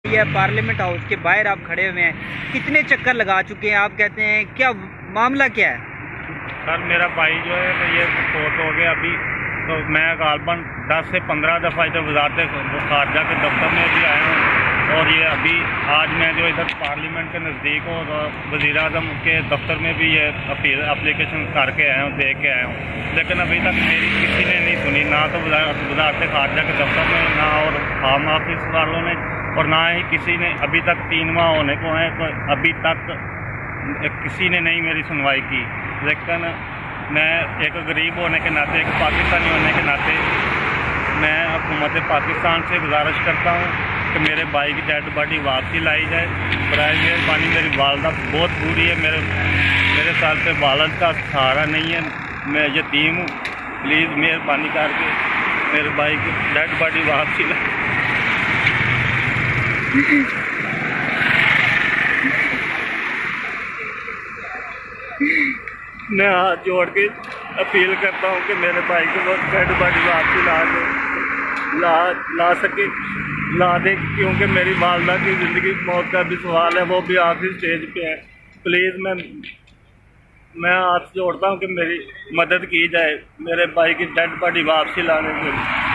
ये parliament house के बाहर आप खड़े हुए हैं, कितने चक्कर लगा चुके हैं? आप कहते हैं क्या मामला क्या है? सर मेरा भाई जो है तो ये फोर्ट हो गया अभी, तो मैं गालबन 10 से 15 दफ़ा इधर वजारत खारजा के दफ्तर में भी आया हूँ, और ये अभी आज मैं जो इधर पार्लियामेंट के नज़दीक हूँ तो वज़ीर आज़म के दफ्तर में भी ये अप्लीकेशन करके आया हूँ, दे के आया हूँ, लेकिन अभी तक मेरी किसी ने नहीं सुनी, ना तो वजारत खारजा के दफ्तर में, ना और फार्म ऑफिस वालों ने, और ना ही किसी ने। अभी तक 3 माह होने को हैं तो अभी तक किसी ने नहीं मेरी सुनवाई की। लेकिन मैं एक गरीब होने के नाते, एक पाकिस्तानी होने के नाते, मैं हुकूमत पाकिस्तान से गुजारिश करता हूँ कि मेरे भाई की डेड बॉडी वापसी लाई जाए। बराए मेहरबानी, मेरी वालदा बहुत बुरी है, मेरे साथ पे वालद का सहारा नहीं है, मैं यतीम हूँ। प्लीज़ मेहरबानी करके मेरे भाई की डेड बॉडी वापसी लाई। मैं हाथ जोड़ के अपील करता हूँ कि मेरे भाई को वो डेड बॉडी वापसी ला सके, ला दे, क्योंकि मेरी वालदा की ज़िंदगी मौत का भी सवाल है, वो भी आखिरी स्टेज पे है। प्लीज़ मैं हाथ जोड़ता हूँ कि मेरी मदद की जाए मेरे भाई की डेड बॉडी वापसी लाने के लिए।